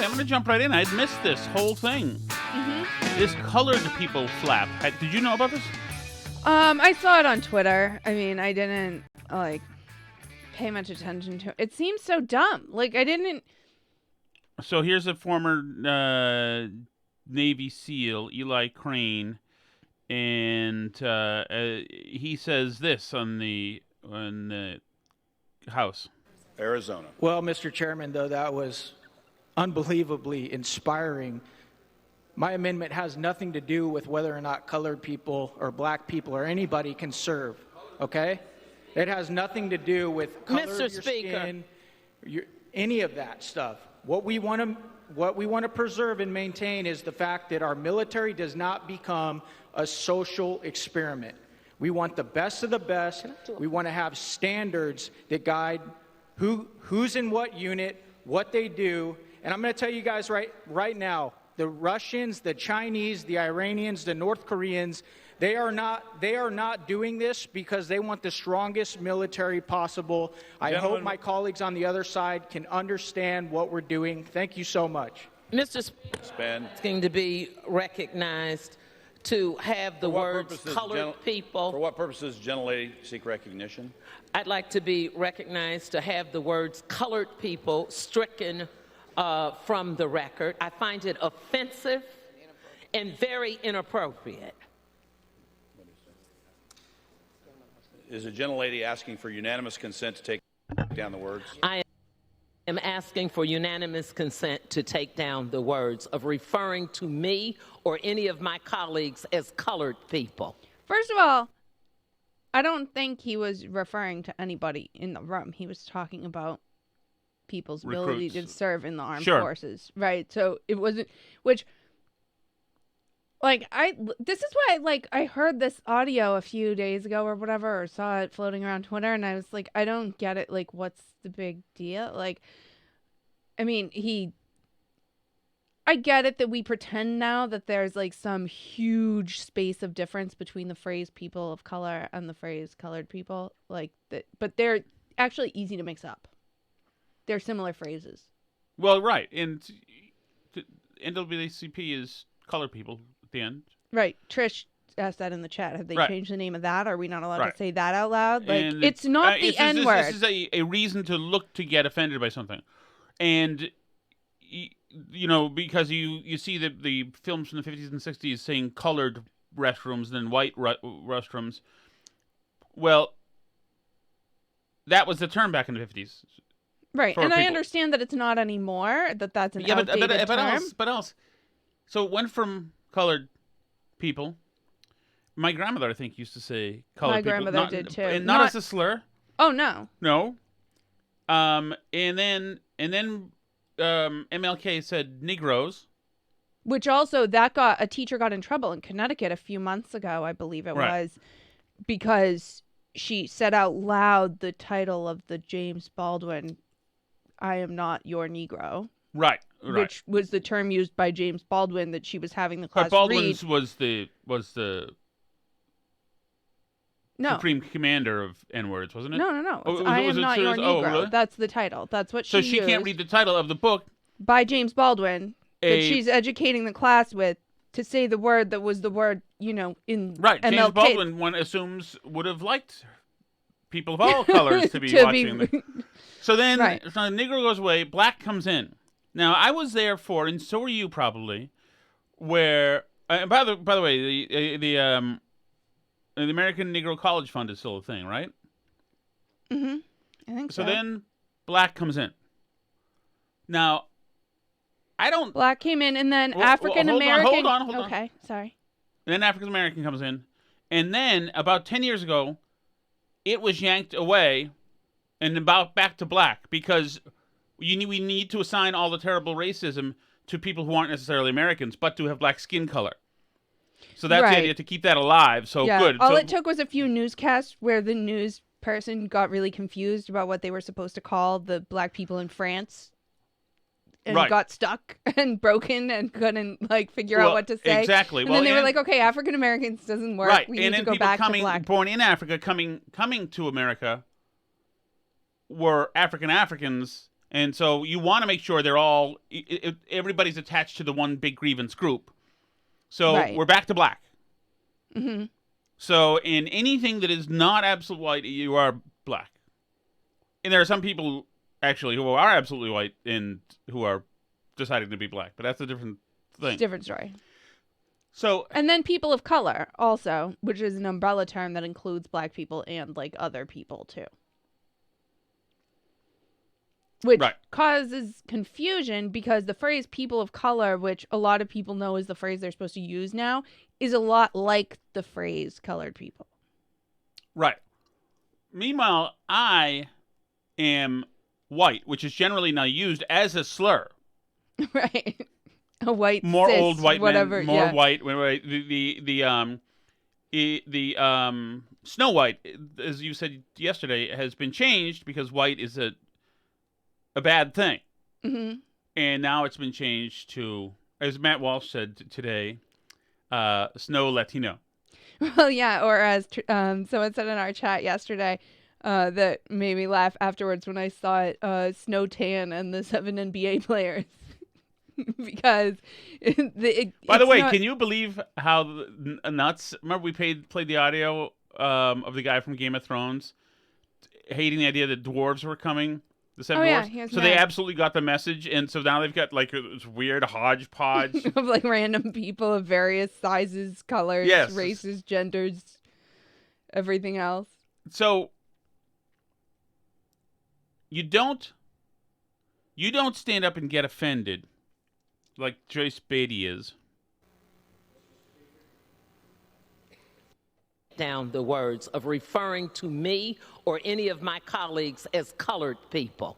I'm going to jump right in. I'd missed this whole thing. Mm-hmm. This colored people flap. Did you know about this? I saw it on Twitter. I mean, I didn't, pay much attention to it. It seems so dumb. Like, I didn't... So here's a former Navy SEAL, Eli Crane, and he says this on the House. Arizona. Well, Mr. Chairman, though that was unbelievably inspiring, my amendment has nothing to do with whether or not colored people or black people or anybody can serve, okay? It has nothing to do with color of your skin, any of that stuff. What we want to preserve and maintain is the fact that our military does not become a social experiment. We want the best of the best. We want to have standards that guide who's in what unit, what they do. And I'm going to tell you guys right now, the Russians, the Chinese, the Iranians, the North Koreans, they are not doing this because they want the strongest military possible. I hope my colleagues on the other side can understand what we're doing. Thank you so much. Mr. Speaker, it's going to be recognized to have the words colored people. For what purposes does gentlelady seek recognition? I'd like to be recognized to have the words colored people stricken from the record. I find it offensive and very inappropriate. Is the gentlelady asking for unanimous consent to take down the words? I am asking for unanimous consent to take down the words of referring to me or any of my colleagues as colored people. First of all, I don't think he was referring to anybody in the room. He was talking about people's ability to serve in the armed forces, right? So it wasn't, which, like, this is why, I heard this audio a few days ago or whatever, or saw it floating around Twitter, and I was like, I don't get it. Like, what's the big deal? Like, I mean, I get it that we pretend now that there's, some huge space of difference between the phrase people of color and the phrase colored people, but they're actually easy to mix up. They're similar phrases. Well, right. And NAACP is colored people at the end. Right. Trish asked that in the chat. Have they changed the name of that? Are we not allowed to say that out loud? And it's not the N-word. This is a reason to look to get offended by something. And, because you see the films from the 50s and 60s saying colored restrooms than white restrooms. Well, that was the term back in the 50s. Right, and I understand that it's not anymore, that's an outdated term. But else. So it went from colored people. My grandmother, I think, used to say colored people. My grandmother did, too. And not as a slur. Oh, no. No. And then MLK said Negroes. Which also, a teacher got in trouble in Connecticut a few months ago, I believe it was, because she said out loud the title of the James Baldwin I Am Not Your Negro. Right. Which was the term used by James Baldwin that she was having the class Baldwin's read. was the supreme commander of N-words, wasn't it? No. I Am Not Your Negro. Oh, really? That's the title. That's what she used. So she can't read the title of the book. By James Baldwin that she's educating the class with to say the word that was the word, in Right. MLK. James Baldwin, one assumes, would have liked people of all colors to be watching. So then, so the Negro goes away, black comes in. Now, I was there for, and so were you probably, where, and by the way, the American Negro College Fund is still a thing, right? Mm-hmm. I think so. So then, black comes in. Now, Black came in, and then African American. Hold on. Okay, sorry. And then African American comes in, and then about 10 years ago, it was yanked away, and back to black because we need to assign all the terrible racism to people who aren't necessarily Americans, but to have black skin color. So that's the idea, to keep that alive. So good. All it took was a few newscasts where the news person got really confused about what they were supposed to call the black people in France. And got stuck and broken and couldn't figure out what to say. Exactly. And then they were like, okay, African Americans doesn't work. Right. We need to go back to black. Born in Africa coming to America were Africans, And so you want to make sure they're all, everybody's attached to the one big grievance group. So we're back to black. Mm-hmm. So in anything that is not absolute white, you are black. And there are some people, actually, who are absolutely white and who are deciding to be black. But that's a different thing. It's a different story. So, and then people of color also, which is an umbrella term that includes black people and like other people too. Which causes confusion because the phrase people of color, which a lot of people know is the phrase they're supposed to use now, is a lot like the phrase colored people. Right. Meanwhile, I am white, which is generally now used as a slur. Right. A white, more cis, old white whatever, men, more yeah. white. Snow White, as you said yesterday, has been changed because white is a bad thing, and now it's been changed to, as Matt Walsh said today, Snow Latino. Well, yeah, or as someone said in our chat yesterday, that made me laugh afterwards when I saw it, Snow Tan and the 7 NBA players. Because by the way, can you believe how nuts? Remember we played the audio of the guy from Game of Thrones hating the idea that dwarves were coming, the 7 dwarves. Yeah, so they absolutely got the message, and so now they've got like this weird hodgepodge of like random people of various sizes, colors, races, genders, everything else. So you don't stand up and get offended like Joyce Beatty is. Down the words of referring to me or any of my colleagues as colored people.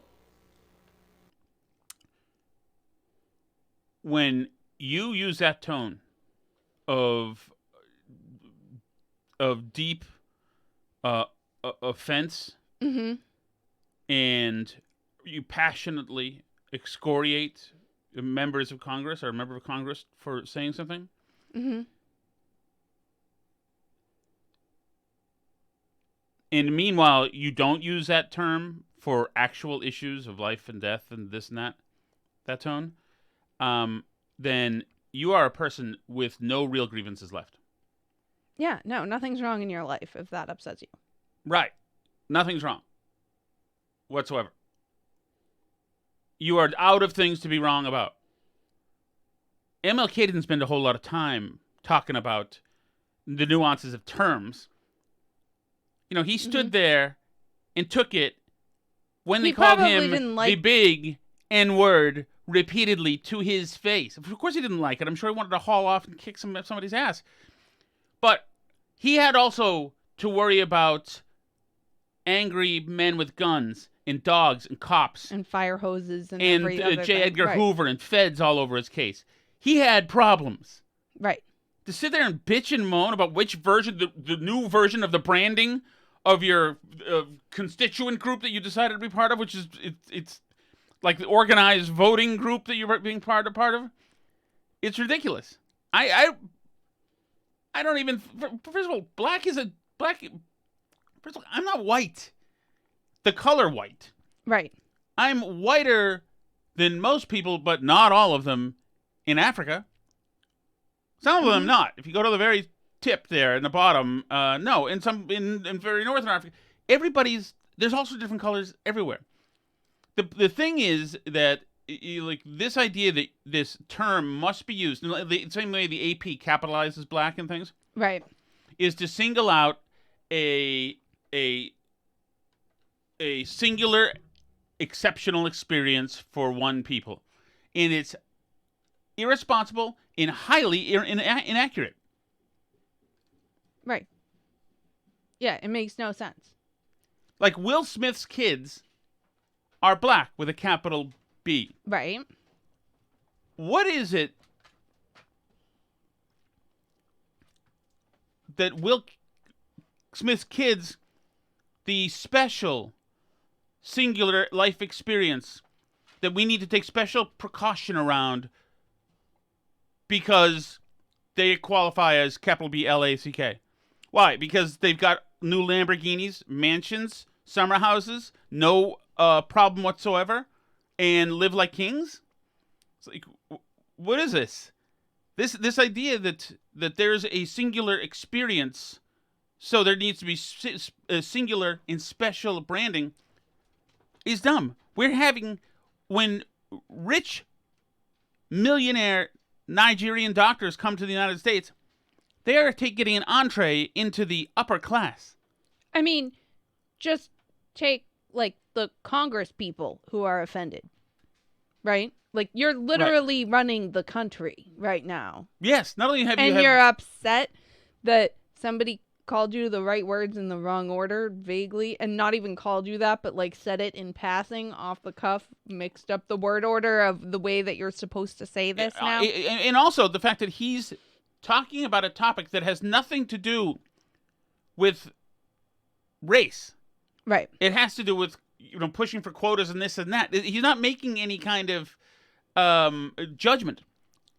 When you use that tone of deep offense, and you passionately excoriate members of Congress or a member of Congress for saying something, and meanwhile you don't use that term for actual issues of life and death and this and that tone, then you are a person with no real grievances left. Yeah, no, nothing's wrong in your life if that upsets you. Right. Nothing's wrong whatsoever. You are out of things to be wrong about. MLK didn't spend a whole lot of time talking about the nuances of terms. You know, he stood there and took it when they called him the big N-word repeatedly to his face. Of course he didn't like it. I'm sure he wanted to haul off and kick somebody's ass. But he had also to worry about angry men with guns and dogs and cops and fire hoses and every other J. Edgar Hoover and feds all over his case. He had problems. Right. To sit there and bitch and moan about which version, the new version of the branding of your constituent group that you decided to be part of, which is it's like the organized voting group that you're being part of. It's ridiculous. I don't even. First of all, black. First of all, I'm not white. The color white. Right. I'm whiter than most people, but not all of them in Africa. Some of them not. If you go to the very tip there in the bottom, no. In very northern Africa, there's also different colors everywhere. The thing is that like this idea that this term must be used in the same way the AP capitalizes black and things, right, is to single out a singular exceptional experience for one people, and it's irresponsible and highly inaccurate. Right. Yeah, it makes no sense. Like Will Smith's kids are black with a capital B. Right. What is it that Will Smith's kids, the special singular life experience that we need to take special precaution around because they qualify as capital B LACK? Why? Because they've got new Lamborghinis, mansions, summer houses, no problem whatsoever. and live like kings? It's like, what is this? This idea that there's a singular experience, so there needs to be a singular and special branding, is dumb. When rich millionaire Nigerian doctors come to the United States, they are getting an entree into the upper class. I mean, just take, like, the Congress people who are offended, right? Like, you're literally running the country right now. Yes, not only you're upset that somebody called you the right words in the wrong order, vaguely, and not even called you that, but, like, said it in passing, off the cuff, mixed up the word order of the way that you're supposed to say this now. And also the fact that he's talking about a topic that has nothing to do with race. Right. It has to do with, pushing for quotas and this and that. He's not making any kind of judgment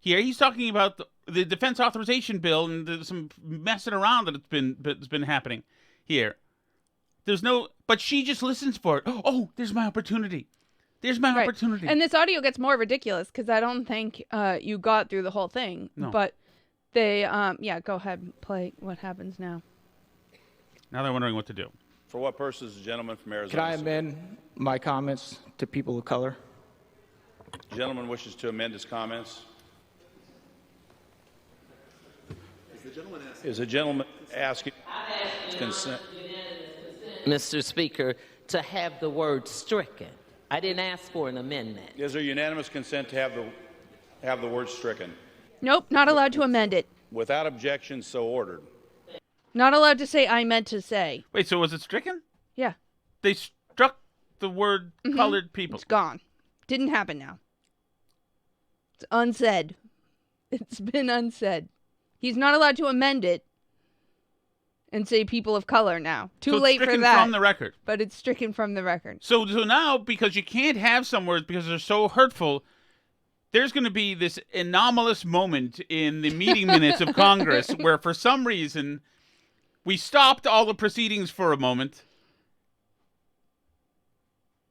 here. He's talking about the defense authorization bill and some messing around that's been happening here. But she just listens for it. Oh, there's my opportunity. There's my opportunity. And this audio gets more ridiculous because I don't think you got through the whole thing. No. But they, go ahead and play what happens now. Now they're wondering what to do. For what purpose is the gentleman from Arizona? Can I amend my comments to people of color? The gentleman wishes to amend his comments. Is the gentleman asking consent? Mr. Speaker, to have the word stricken. I didn't ask for an amendment. Is there unanimous consent to have the word stricken? Nope, not allowed to amend it. Without objection, so ordered. Not allowed to say I meant to say. Wait, so was it stricken? Yeah. They struck the word colored people. It's gone. Didn't happen now. It's unsaid. It's been unsaid. He's not allowed to amend it and say people of color now. Too late for that. It's stricken from the record. But it's stricken from the record. So now, because you can't have some words because they're so hurtful, there's going to be this anomalous moment in the meeting minutes of Congress where for some reason we stopped all the proceedings for a moment.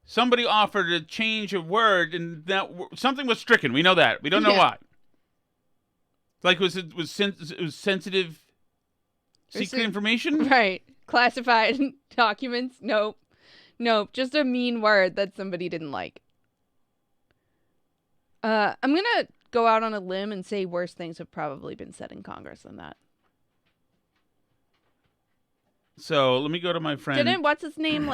Somebody offered a change of word, and something was stricken. We know that. We don't know why. Like, was it sensitive, secret information? Right. Classified documents? Nope. Just a mean word that somebody didn't like. I'm going to go out on a limb and say worse things have probably been said in Congress than that. So let me go to my friend. Didn't what's his name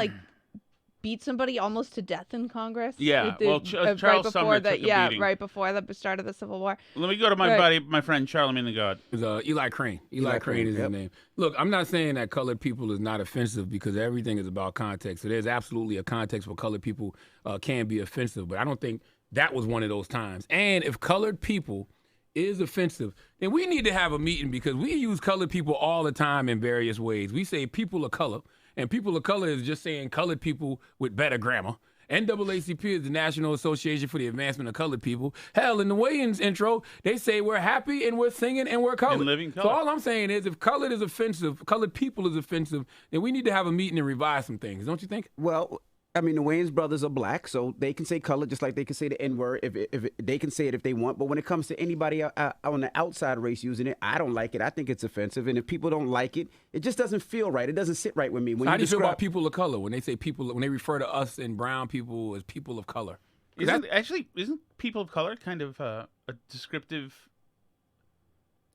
beat somebody almost to death in Congress? Yeah, Charles right Sumner took a beating. Right before the start of the Civil War. Let me go to my buddy, my friend Charlemagne the God. It's Eli Crane. Eli Crane is his name. Look, I'm not saying that colored people is not offensive because everything is about context. So there's absolutely a context where colored people can be offensive, but I don't think that was one of those times. And if colored people is offensive, then we need to have a meeting because we use colored people all the time in various ways. We say people of color, and people of color is just saying colored people with better grammar. NAACP is the National Association for the Advancement of Colored People. Hell, in the Wayans intro, they say we're happy and we're singing and we're colored. And living color. So all I'm saying is if colored is offensive, colored people is offensive, then we need to have a meeting and revise some things, don't you think? Well, I mean, the Wayans brothers are black, so they can say color just like they can say the N-word. If they can say it if they want. But when it comes to anybody on the outside race using it, I don't like it. I think it's offensive. And if people don't like it, it just doesn't feel right. It doesn't sit right with me. So how do you feel about people of color when they say people, when they refer to us and brown people as people of color? Isn't people of color kind of a descriptive?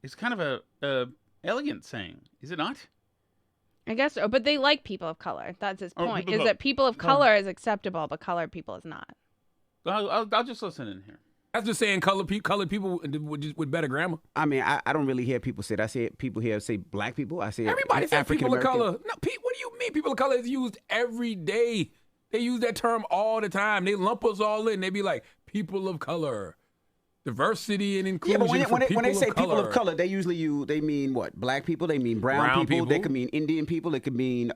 It's kind of a elegant saying, is it not? I guess so, but they like people of color. That's his point, is that people of color is acceptable, but colored people is not. I'll just listen in here. That's just saying colored people with better grammar. I mean, I don't really hear people say it. I say people here say black people. I say everybody says people of color. No, what do you mean? People of color is used every day. They use that term all the time. They lump us all in. They be like, people of color. Diversity and inclusion. Yeah, but when they say color. people of color, they mean what? Black people. They mean brown people. They could mean Indian people. It could mean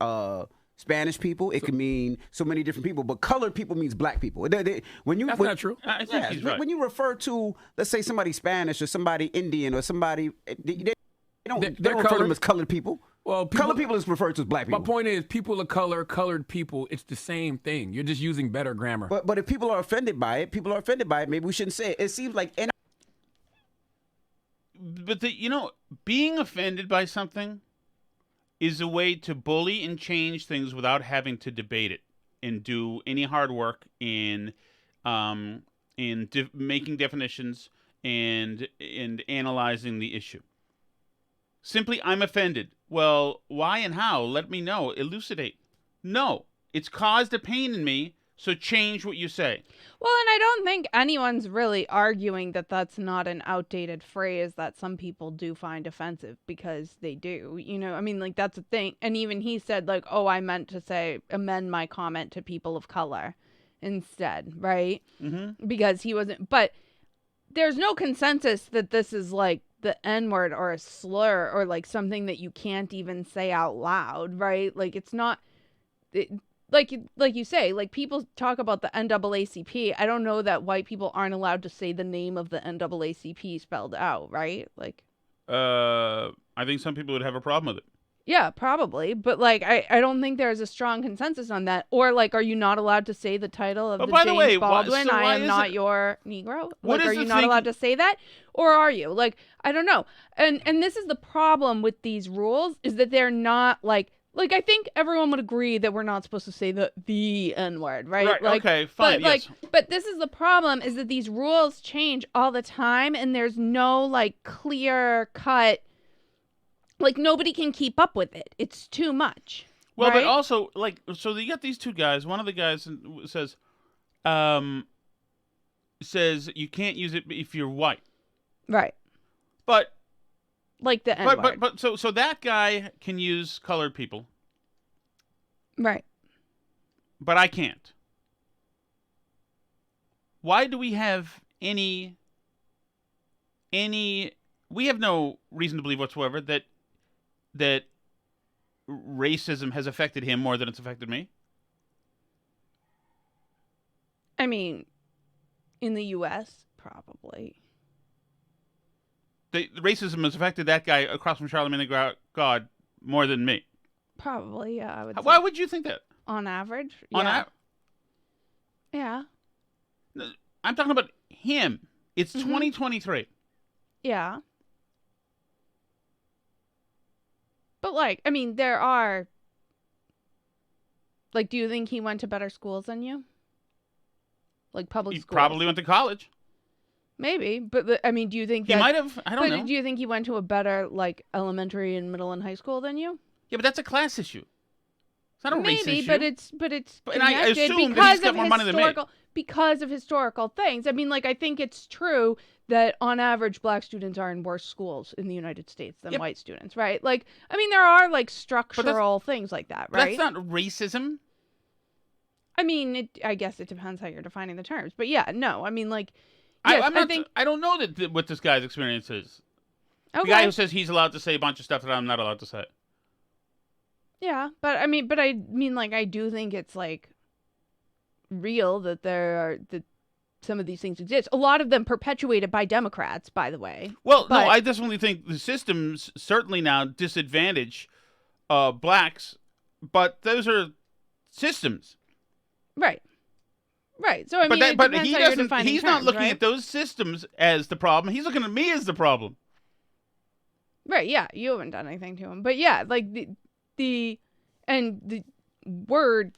Spanish people. It could mean so many different people. But colored people means black people. That's not true. I think he's right. When you refer to, let's say, somebody Spanish or somebody Indian or somebody, they don't refer to them as colored people. Well, colored people is referred to as black people. My point is, people of color, colored people, it's the same thing. You're just using better grammar. But if people are offended by it, maybe we shouldn't say it. It seems like... But, being offended by something is a way to bully and change things without having to debate it and do any hard work in making definitions and analyzing the issue. Simply, I'm offended. Well, why and how? Let me know. Elucidate. No, it's caused a pain in me, so change what you say. Well, and I don't think anyone's really arguing that that's not an outdated phrase that some people do find offensive, because they do. That's a thing. And even he said, like, oh, I meant to say amend my comment to people of color instead, right? Mm-hmm. Because he wasn't. But there's no consensus that this is like the N-word or a slur or like something that you can't even say out loud, right? Like, it's not... Like you say, like, people talk about the NAACP. I don't know that white people aren't allowed to say the name of the NAACP spelled out, right? Like, I think some people would have a problem with it. Yeah, probably. But, like, I don't think there's a strong consensus on that. Or, like, are you not allowed to say the title of the James Baldwin, I Am Not Your Negro? Like, are you not allowed to say that? Or are you? Like, I don't know. And this is the problem with these rules, is that they're not, like, I think everyone would agree that we're not supposed to say the N-word, right? Right, like, okay, fine, but, yes. But this is the problem, is that these rules change all the time, and there's no, like, clear-cut... Like, nobody can keep up with it. It's too much. Well, right? But also, like, so you got these two guys. One of the guys says you can't use it if you're white. Right. But... Like the N-word. But so that guy can use colored people. Right. But I can't. Why do we have any... We have no reason to believe whatsoever that racism has affected him more than it's affected me. I mean, in the U.S., probably. The racism has affected that guy across from Charlemagne the God more than me. Probably, yeah. I would. Why would you think that? On average, yeah. Yeah. I'm talking about him. It's 2023. Yeah. But, like, I mean, there are... Like, do you think he went to better schools than you? Like, public schools? He probably went to college. Maybe, but, I mean, do you think that... He might have. I don't know. Do you think he went to a better, like, elementary and middle and high school than you? Yeah, but that's a class issue. It's not a race issue. Maybe, but it's and I assume that he's got more money than me. Because of historical things. I mean, like, I think it's true that on average black students are in worse schools in the United States than white students, right? Like, I mean, there are, like, structural things like that, right? That's not racism. I mean, I guess it depends how you're defining the terms. But yeah, no, I mean, like, yes, I don't know what this guy's experience is. Okay. The guy who says he's allowed to say a bunch of stuff that I'm not allowed to say. Yeah, but I mean, like, I do think it's, like, real that that some of these things exist. A lot of them perpetuated by Democrats, by the way. Well, no, I definitely think the systems certainly now disadvantage blacks, but those are systems. Right. Right. So, I mean, it depends how you're defining he's terms, not looking right? at those systems as the problem. He's looking at me as the problem. Right, yeah. You haven't done anything to him. But yeah, like the word,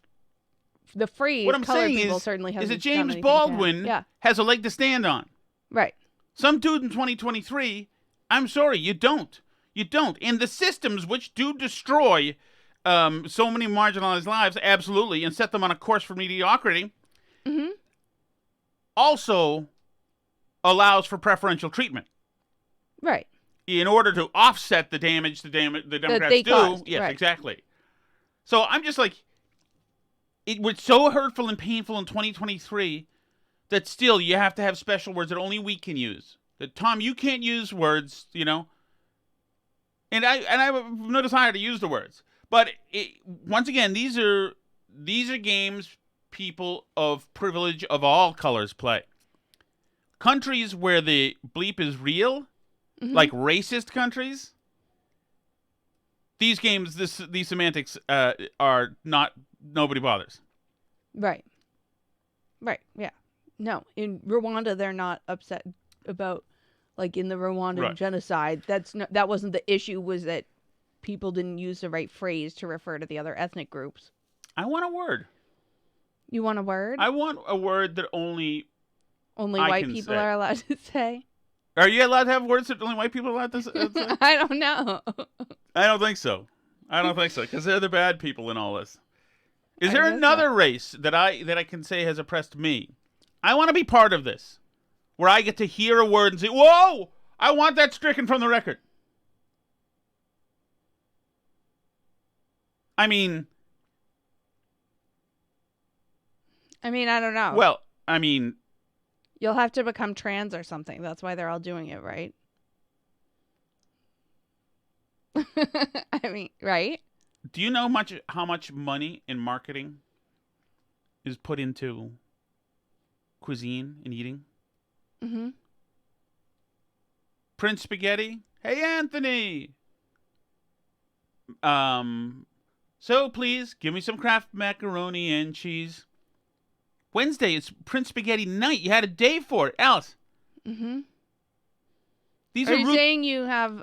the phrase, what I'm colored saying people certainly hasn't is that James done Baldwin has a leg to stand on. Right. Some dude in 2023, I'm sorry, you don't. You don't. And the systems which do destroy so many marginalized lives, absolutely, and set them on a course for mediocrity, also allows for preferential treatment. Right. In order to offset the damage the Democrats do. Caused. Yes, right. Exactly. So I'm just like, it was so hurtful and painful in 2023 that still you have to have special words that only we can use. That, Tom, you can't use words, you know. And I have no desire to use the words. But once again, these are games people of privilege of all colors play. Countries where the bleep is real, like racist countries, these games, these semantics are not. Nobody bothers. Right. Yeah. No, in Rwanda, they're not upset about, like, in the Rwandan genocide. That wasn't the issue. Was that people didn't use the right phrase to refer to the other ethnic groups. I want a word. You want a word? I want a word that only white people are allowed to say. Are you allowed to have words that only white people are allowed to say? I don't know. I don't think so. Because they're the bad people in all this. Is there another race that I can say has oppressed me? I want to be part of this, where I get to hear a word and say, "Whoa! I want that stricken from the record." I mean, I don't know. Well, I mean, you'll have to become trans or something. That's why they're all doing it, right? I mean, right? Do you know how much money in marketing is put into cuisine and eating? Mm-hmm. Prince Spaghetti. Hey, Anthony. So please give me some Kraft macaroni and cheese. Wednesday is Prince Spaghetti night. You had a day for it, Alice. Mm-hmm. Are you saying you have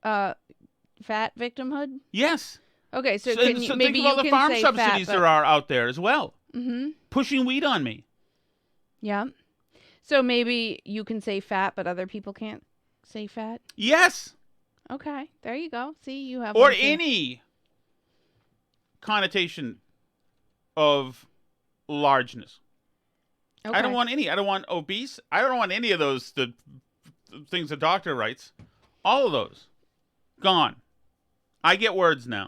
fat victimhood? Yes. Okay, so maybe think of all the farm subsidies there are out there as well. Mm-hmm. Pushing wheat on me. Yeah. So maybe you can say fat, but other people can't say fat? Yes. Okay, there you go. See, you have... Or any connotation of largeness. Okay. I don't want any. I don't want obese. I don't want any of those the things the doctor writes. All of those. Gone. I get words now.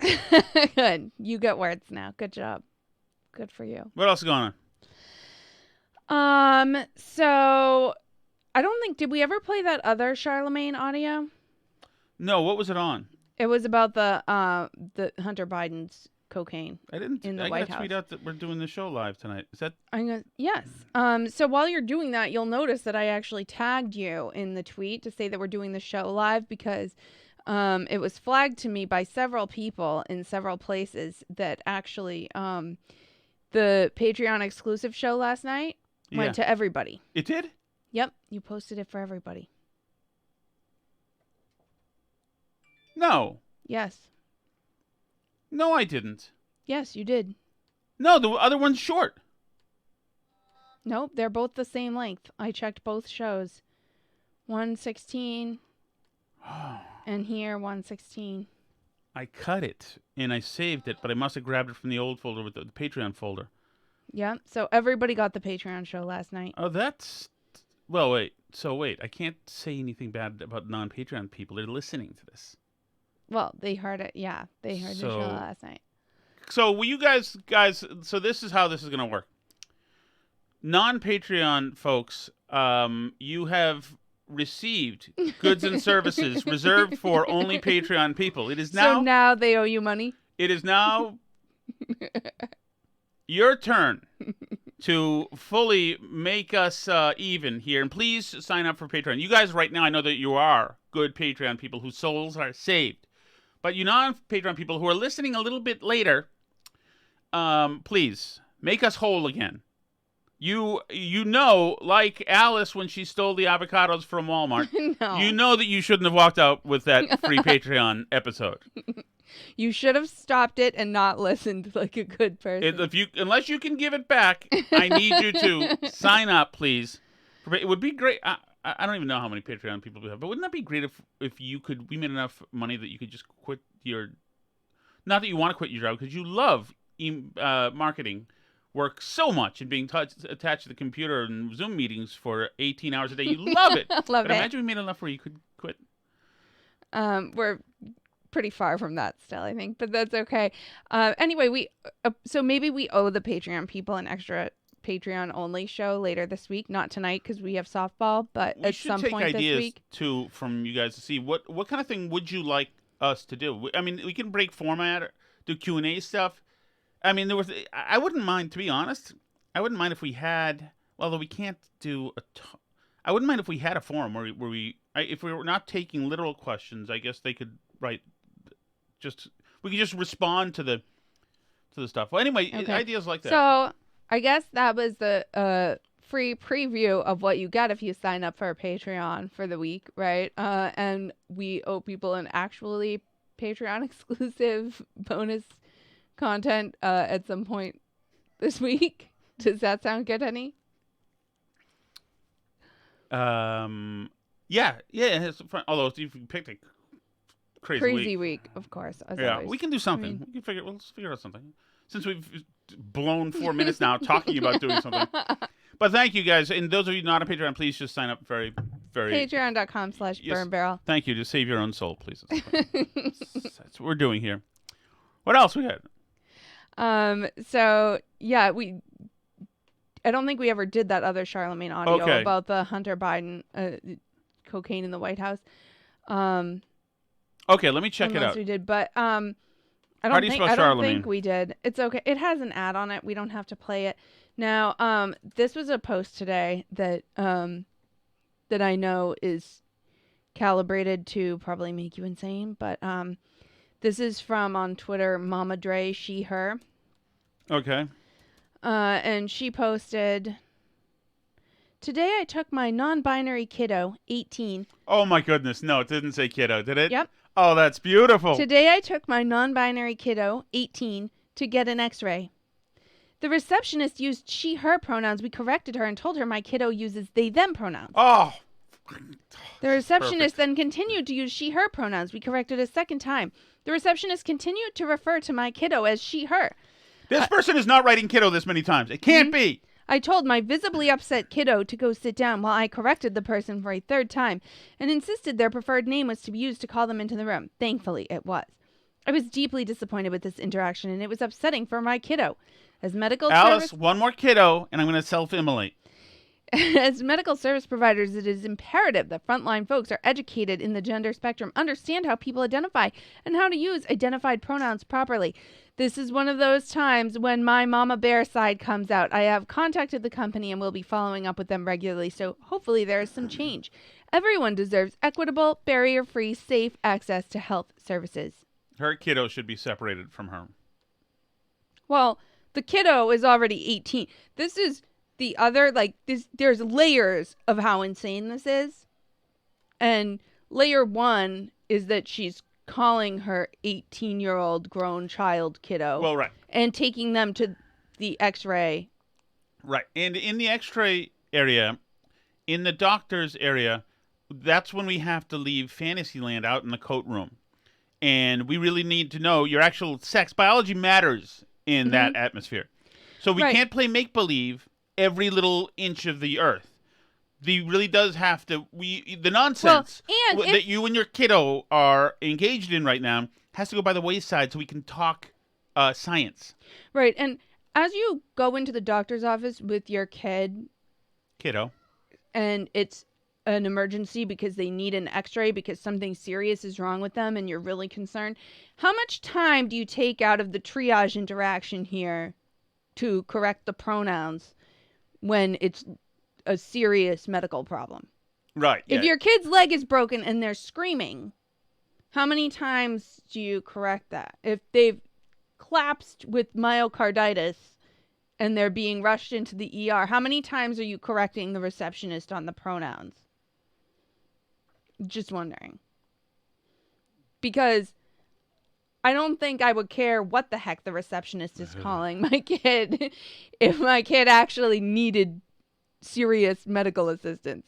Good. You get words now. Good job. Good for you. What else is going on? So I don't think, did we ever play that other Charlemagne audio? No, what was it on? It was about the Hunter Biden's cocaine. I didn't. In the White House. Tweet out that we're doing the show live tonight. Is that? Yes. So while you're doing that, you'll notice that I actually tagged you in the tweet to say that we're doing the show live because it was flagged to me by several people in several places that actually the Patreon exclusive show last night went to everybody. It did? Yep. You posted it for everybody. No. Yes. No, I didn't. Yes, you did. No, the other one's short. Nope, they're both the same length. I checked both shows. 116 and here 116. I cut it and I saved it, but I must have grabbed it from the old folder with the Patreon folder. Yeah, so everybody got the Patreon show last night. Oh, that's... Well, wait. So, wait. I can't say anything bad about non-Patreon people. They're listening to this. Well, they heard it. Yeah, they heard the show last night. So, will you guys, so this is how this is going to work. Non-Patreon folks, you have received goods and services reserved for only Patreon people. It is now... So now they owe you money? It is now your turn to fully make us even here. And please sign up for Patreon. You guys right now, I know that you are good Patreon people whose souls are saved. But you non-Patreon people who are listening a little bit later, please, make us whole again. You know, like Alice when she stole the avocados from Walmart, no. You know that you shouldn't have walked out with that free Patreon episode. You should have stopped it and not listened like a good person. Unless you can give it back, I need you to sign up, please. It would be great. I don't even know how many Patreon people we have, but wouldn't that be great if you could? We made enough money that you could just quit your. Not that you want to quit your job because you love marketing work so much and being attached to the computer and Zoom meetings for 18 hours a day. You love it. Love it. Imagine we made enough where you could quit. We're pretty far from that still, I think, but that's okay. Anyway, so maybe we owe the Patreon people an extra Patreon only show later this week. Not tonight because we have softball, but at some point this week. We should take ideas from you guys to see what kind of thing would you like us to do. I mean, we can break format, or do Q&A stuff. I mean, I wouldn't mind, to be honest. I wouldn't mind if we had, although we can't do I wouldn't mind if we had a forum where if we were not taking literal questions, I guess they could write just we can just respond to the stuff. Well, anyway, ideas like that. So I guess that was the free preview of what you get if you sign up for a Patreon for the week, right? And we owe people an actually Patreon exclusive bonus content at some point this week. Does that sound good, Henny? Yeah. Although you picked a crazy week, of course. Always. We can do something. Let's figure out something. Since we've blown 4 minutes now talking about doing something. But thank you guys, and those of you not on Patreon, please just sign up very. Patreon.com/burnbarrel. Thank you. To save your own soul, please. That's what we're doing here. What else we had? So yeah, I don't think we ever did that other Charlemagne audio about the Hunter Biden cocaine in the White House. Okay, let me check it out. We did, but I don't think we did. It's okay. It has an ad on it. We don't have to play it. Now, this was a post today that that I know is calibrated to probably make you insane, but this is from on Twitter, Mama Dre, she, her. Okay. And she posted, "Today I took my non-binary kiddo, 18." Oh my goodness. No, it didn't say kiddo, did it? Yep. Oh, that's beautiful. "Today I took my non-binary kiddo, 18, to get an x-ray. The receptionist used she, her pronouns. We corrected her and told her my kiddo uses they, them pronouns. Oh. The receptionist then continued to use she, her pronouns. We corrected a second time. The receptionist continued to refer to my kiddo as she, her. This person is not writing kiddo this many times. It can't be. I told my visibly upset kiddo to go sit down while I corrected the person for a third time and insisted their preferred name was to be used to call them into the room. Thankfully, it was. I was deeply disappointed with this interaction, and it was upsetting for my kiddo. As medical Alice, one more kiddo, and I'm going to self-immolate. As medical service providers, it is imperative that frontline folks are educated in the gender spectrum, understand how people identify, and how to use identified pronouns properly. This is one of those times when my mama bear side comes out. I have contacted the company and will be following up with them regularly, so hopefully there is some change. Everyone deserves equitable, barrier-free, safe access to health services." Her kiddo should be separated from her. Well, the kiddo is already 18. This is the other, there's layers of how insane this is. And layer one is that she's calling her 18-year-old grown child kiddo. Well, right. And taking them to the x-ray. Right. And in the x-ray area, in the doctor's area, that's when we have to leave Fantasyland out in the coat room. And we really need to know your actual sex. Biology matters in that atmosphere. So we can't play make-believe every little inch of the earth. The really does have to, the nonsense that you and your kiddo are engaged in right now has to go by the wayside so we can talk science. Right. And as you go into the doctor's office with your kiddo, and it's an emergency because they need an x-ray because something serious is wrong with them and you're really concerned, how much time do you take out of the triage interaction here to correct the pronouns when it's a serious medical problem? Right. If your kid's leg is broken and they're screaming, how many times do you correct that? If they've collapsed with myocarditis and they're being rushed into the ER, how many times are you correcting the receptionist on the pronouns? Just wondering. Because I don't think I would care what the heck the receptionist is calling my kid if my kid actually needed serious medical assistance.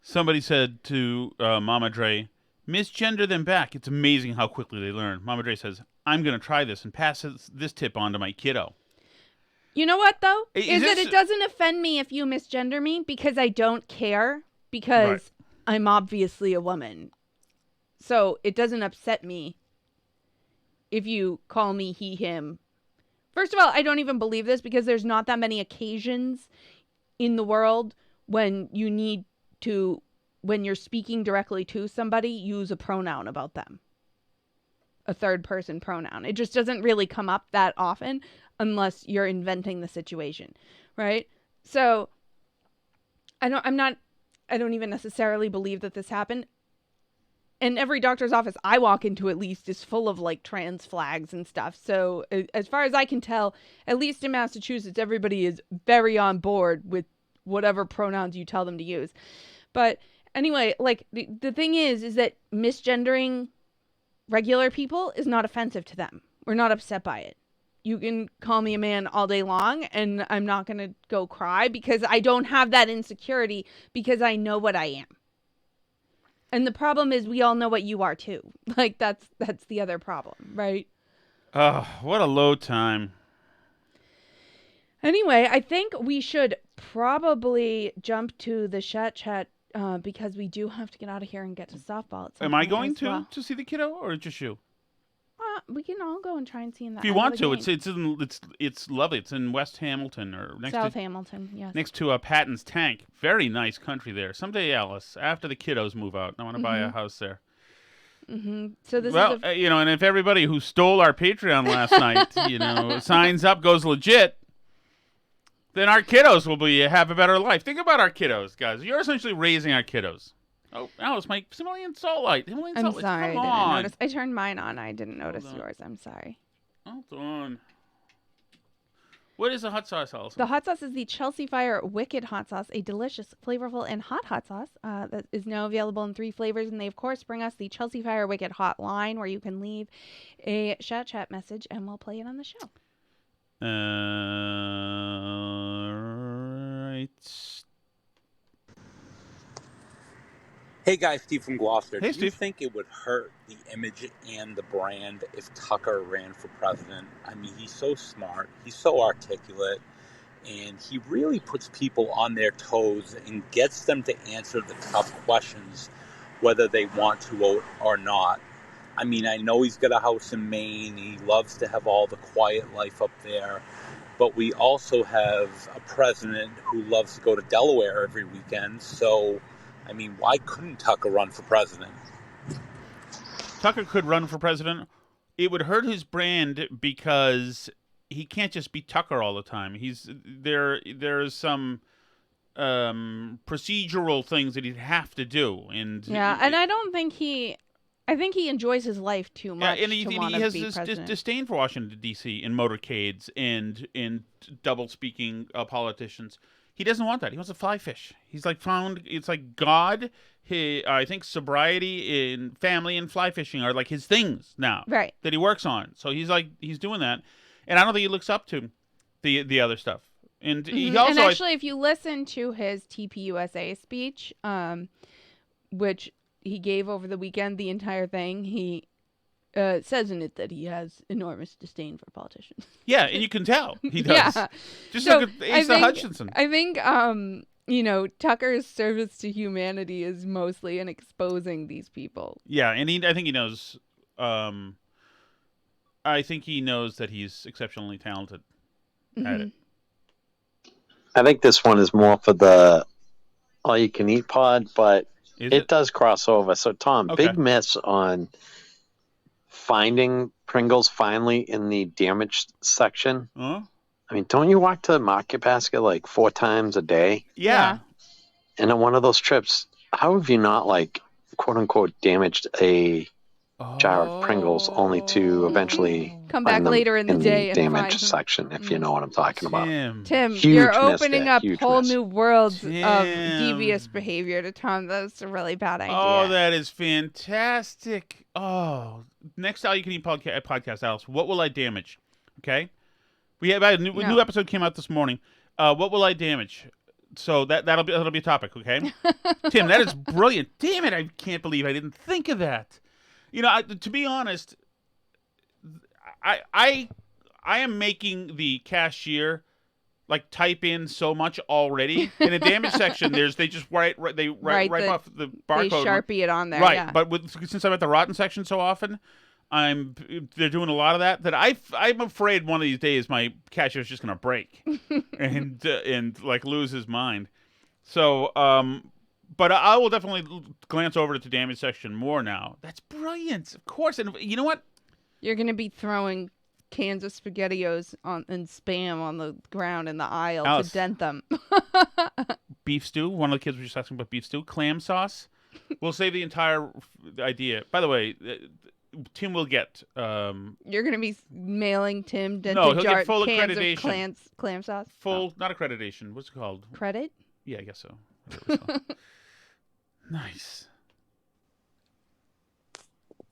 Somebody said to Mama Dre, misgender them back. It's amazing how quickly they learn. Mama Dre says, I'm going to try this and pass this tip on to my kiddo. You know what, though? Is that it doesn't offend me if you misgender me because I don't care because I'm obviously a woman. So it doesn't upset me if you call me he, him. First of all, I don't even believe this because there's not that many occasions in the world when you need to, when you're speaking directly to somebody, use a pronoun about them. A third person pronoun. It just doesn't really come up that often unless you're inventing the situation, right? So I don't even necessarily believe that this happened. and every doctor's office I walk into at least is full of like trans flags and stuff. So as far as I can tell, at least in Massachusetts, everybody is very on board with whatever pronouns you tell them to use. But anyway, like the thing is that misgendering regular people is not offensive to them. We're not upset by it. You can call me a man all day long and I'm not going to go cry because I don't have that insecurity because I know what I am. And the problem is we all know what you are too. Like that's the other problem, right? Oh, what a low time. Anyway, I think we should probably jump to the chat because we do have to get out of here and get to softball. Am I going to see the kiddo or just you? We can all go and try and see in that. If you want to, it's lovely. It's in West Hamilton or South Hamilton, yes. Next to Patton's Tank. Very nice country there. Someday, Alice, after the kiddos move out, I want to buy a house there. Mm-hmm. So this is and if everybody who stole our Patreon last night, signs up, goes legit, then our kiddos will have a better life. Think about our kiddos, guys. You're essentially raising our kiddos. Oh, Alice, my Himalayan salt light. I'm sorry, I didn't notice. I turned mine on. I didn't notice yours. I'm sorry. Hold on. What is the hot sauce, Alice? The hot sauce is the Chelsea Fire Wicked Hot Sauce, a delicious, flavorful, and hot sauce that is now available in 3 flavors. And they, of course, bring us the Chelsea Fire Wicked Hot line where you can leave a chat message and we'll play it on the show. Right. Hey guys, Steve from Gloucester. Hey, Do you think it would hurt the image and the brand if Tucker ran for president? I mean, he's so smart, he's so articulate, and he really puts people on their toes and gets them to answer the tough questions, whether they want to vote or not. I mean, I know he's got a house in Maine, he loves to have all the quiet life up there, but we also have a president who loves to go to Delaware every weekend, so I mean, why couldn't Tucker run for president? Tucker could run for president. It would hurt his brand because he can't just be Tucker all the time. There's some procedural things that he'd have to do, and I think he enjoys his life too much. And he has this disdain for Washington D.C. and motorcades and double speaking politicians. He doesn't want that. He wants to fly fish. He's it's like God. I think sobriety and family and fly fishing are like his things now. Right. That he works on. So he's doing that. And I don't think he looks up to the other stuff. And he also. And actually, if you listen to his TPUSA speech, which he gave over the weekend, the entire thing, he says in it that he has enormous disdain for politicians. Yeah, and you can tell he does. Yeah. Just look at Asa Hutchinson. I think, Tucker's service to humanity is mostly in exposing these people. Yeah, and I think he knows. I think he knows that he's exceptionally talented at it. I think this one is more for the all-you-can-eat pod, but it does cross over. So, Tom, big miss on finding Pringles finally in the damaged section. Huh? I mean, don't you walk to the market basket like 4 times a day? Yeah. And on one of those trips, how have you not quote unquote damaged a jar of Pringles only to evenally come back later in the day and damaged section, if you know what I'm talking about. Tim, you're opening up whole new worlds of devious behavior to Tom. That's a really bad idea. Oh, that is fantastic. Oh, next All You Can Eat podcast, Alice. What will I damage? Okay, we have a new episode came out this morning. What will I damage? So that'll be a topic. Okay, Tim, that is brilliant. Damn it, I can't believe I didn't think of that. To be honest, I am making the cashier type in so much already. In a damage section, they just write off the barcode. They Sharpie it on there, right? Yeah. But since I'm at the rotten section so often, they're doing a lot of that. I'm afraid one of these days my cashier is just going to break and lose his mind. So but I will definitely glance over to the damage section more now. That's brilliant, of course. And you know what? You're going to be throwing cans of SpaghettiOs and Spam on the ground in the aisle to dent them. Beef stew. One of the kids was just asking about beef stew. Clam sauce. We'll save the entire idea. By the way, Tim will get... You're going to be mailing Tim he'll get full cans accreditation. Of clam sauce? Full, not accreditation. What's it called? Credit? Yeah, I guess so. Whatever it's called. Nice.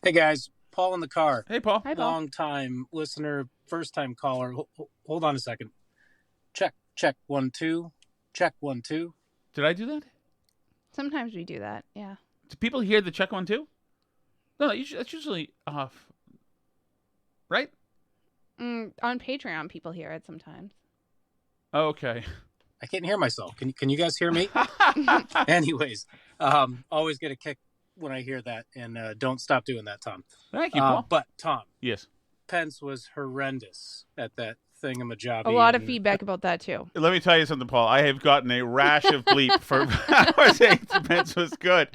Hey, guys. Paul in the car. Hey, Paul. Hi, Paul. Long-time listener, first-time caller. Hold on a second. Check, 1, 2. Check, 1, 2. Did I do that? Sometimes we do that, yeah. Do people hear the check 1, 2? No, that's usually off. Right? On Patreon, people hear it sometimes. Okay. I can't hear myself. Can you guys hear me? Anyways, always get a kick when I hear that, and don't stop doing that, Tom. Thank you, Paul. But, Tom. Yes. Pence was horrendous at that thingamajobby. A lot of feedback about that, too. Let me tell you something, Paul. I have gotten a rash of bleep for saying Pence was good.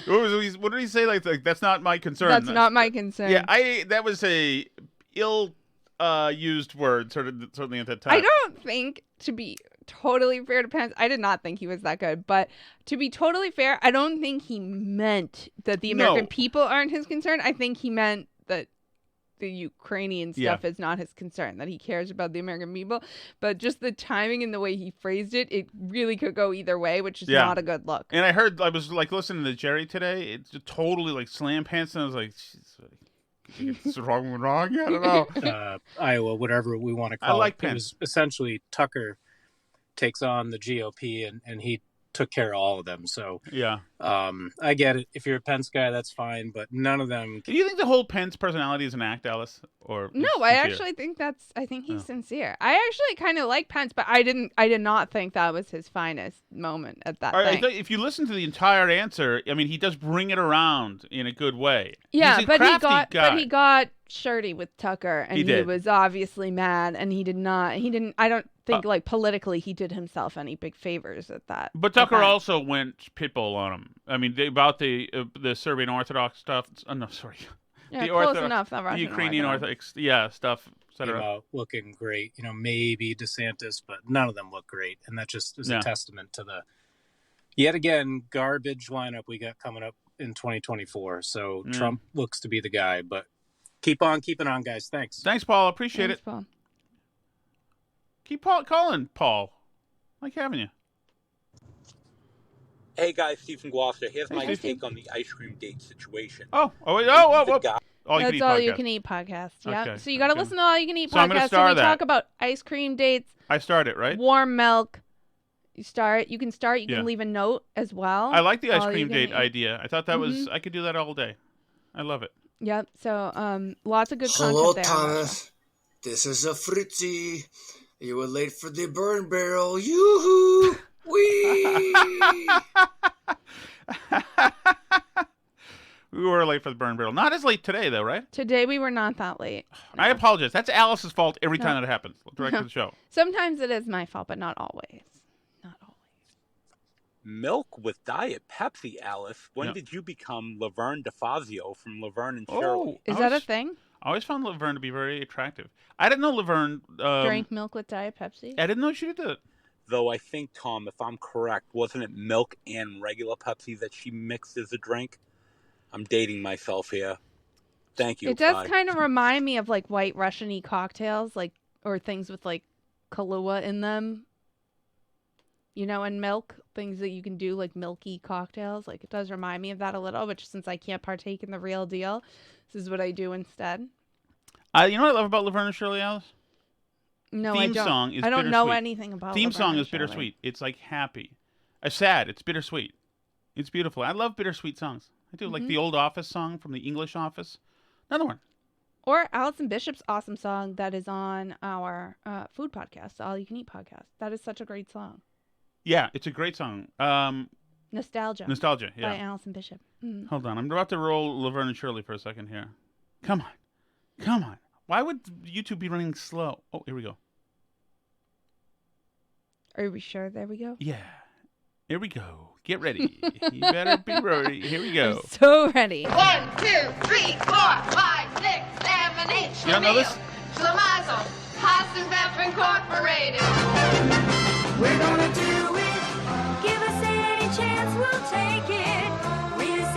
What did he say? Like that's not my concern. That's not my concern. Yeah, that was a ill used word, certainly at that time. I don't think, to be totally fair to Pence, I did not think he was that good. But to be totally fair, I don't think he meant that the American people aren't his concern. I think he meant that the Ukrainian stuff is not his concern, that he cares about the American people. But just the timing and the way he phrased it, it really could go either way, which is not a good look. And I was like listening to Jerry today. It's totally like slam pants, and I was like, it's wrong. I don't know. Iowa, whatever we want to call it. I like Pence. It was essentially Tucker takes on the GOP, and he took care of all of them. So I get it. If you're a Pence guy, that's fine, but none of them. Do you think the whole Pence personality is an act, Alice? Or no, I actually think he's sincere. I actually kind of like Pence, but I did not think that was his finest moment at that thing. If you listen to the entire answer, I mean, he does bring it around in a good way. Yeah, He's a crafty guy. But he got shirty with Tucker, and he was obviously mad, and he didn't. I don't think like politically he did himself any big favors at that. But Tucker also went pitbull on him. I mean, about the Serbian Orthodox stuff. No, sorry. Yeah, close enough. The Ukrainian Orthodox, stuff, etc. Looking great. Maybe DeSantis, but none of them look great, and that just is a testament to the yet again garbage lineup we got coming up in 2024. So Trump looks to be the guy, but keep on keeping on, guys. Thanks, Paul. Appreciate it. Paul. Keep calling, Paul. Like having you. Hey guys, Steve from Gloucester. Here's my take on the ice cream date situation. That's All You Can Eat podcast. Yeah. Okay. So you got to listen to All You Can Eat podcast. So we talk about ice cream dates. I start it, right? Warm milk. You start. You can start. You can leave a note as well. I like the ice cream date idea. I thought that was. I could do that all day. I love it. Yep. So lots of good Hello, content there. Hello, Thomas. This is a Fritzy. You were late for the burn barrel. Yoo-hoo! Wee! We were late for the burn barrel. Not as late today, though, right? Today we were not that late. I apologize. That's Alice's fault every time that happens. Direct to the show. Sometimes it is my fault, but not always. Not always. Milk with Diet Pepsi, Alice. When did you become Laverne DeFazio from Laverne and Shirley? Is that a thing? I always found Laverne to be very attractive. I didn't know Laverne... drank milk with Diet Pepsi? I didn't know she did that. Though I think, Tom, if I'm correct, wasn't it milk and regular Pepsi that she mixed as a drink? I'm dating myself here. Thank you. It does kind of remind me of like White Russian-y cocktails, or things with like Kahlua in them. And milk, things that you can do like milky cocktails. Like it does remind me of that a little, but since I can't partake in the real deal, this is what I do instead. You know what I love about Laverne and Shirley, Alice? No, I don't. Song is I don't know anything about Theme Laverne song and is Shirley. bittersweet. It's like happy. Sad. It's bittersweet. It's beautiful. I love bittersweet songs. I do. Like the old Office song from the English Office. Another one. Or Alison Bishop's awesome song that is on our food podcast, the All You Can Eat podcast. That is such a great song. Yeah, it's a great song. Nostalgia. Yeah. By Alison Bishop. Mm. Hold on. I'm about to roll Laverne and Shirley for a second here. Come on. Why would YouTube be running slow? Oh, here we go. Are we sure? There we go. Yeah. Here we go. Get ready. You better be ready. Here we go. I'm so ready. 1, 2, 3, 4, 5, 6, 7, 8. You don't know this? Schlemazel, Haas and Pep Incorporated. We're gonna do it. Give us any chance, we'll take it. We're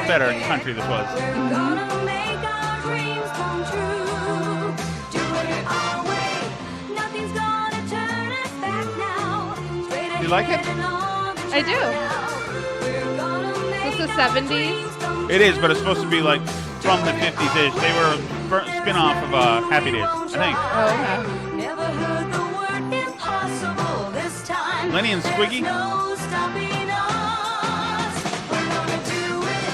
lot better country this was. Gonna make our dreams come true. Do it our way. Nothing's gonna turn us back now. Do you like it? I do. Is this the 70s? It is, but it's supposed to be like from the 50s-ish. They were a spin-off of Happy Days, I think. Oh, okay. Never heard the word impossible this time. Lenny and Squiggy? No stopping us. We're gonna do it.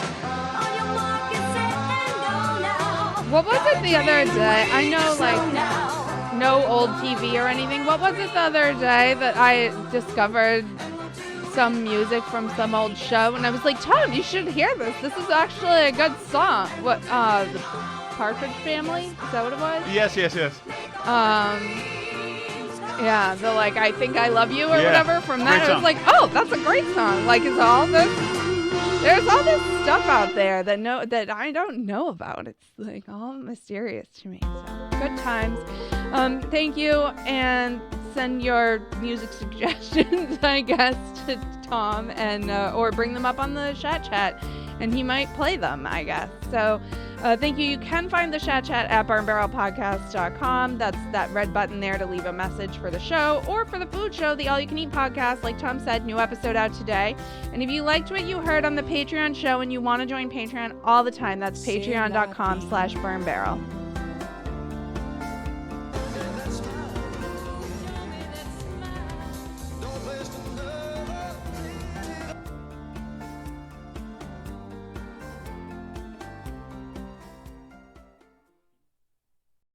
On your mark, get set, and go now. What was it the other day? I know, like, no old TV or anything. What was it the other day that I discovered some music from some old show? And I was like, Tom, you should hear this. This is actually a good song. What, the Partridge Family? Is that what it was? Yes. Yeah, the like, I Think I Love You or whatever from that. I was like, oh, that's a great song. Like, there's all this stuff out there that I don't know about. It's like all mysterious to me. So good times. Thank you, and send your music suggestions, I guess, to Tom, and or bring them up on the chat, and he might play them, I guess. So thank you. You can find the chat at burnbarrelpodcast.com. That's that red button there to leave a message for the show or for the food show, the All You Can Eat podcast. Like Tom said, new episode out today. And if you liked what you heard on the Patreon show and you want to join Patreon all the time, that's patreon.com/burnbarrel.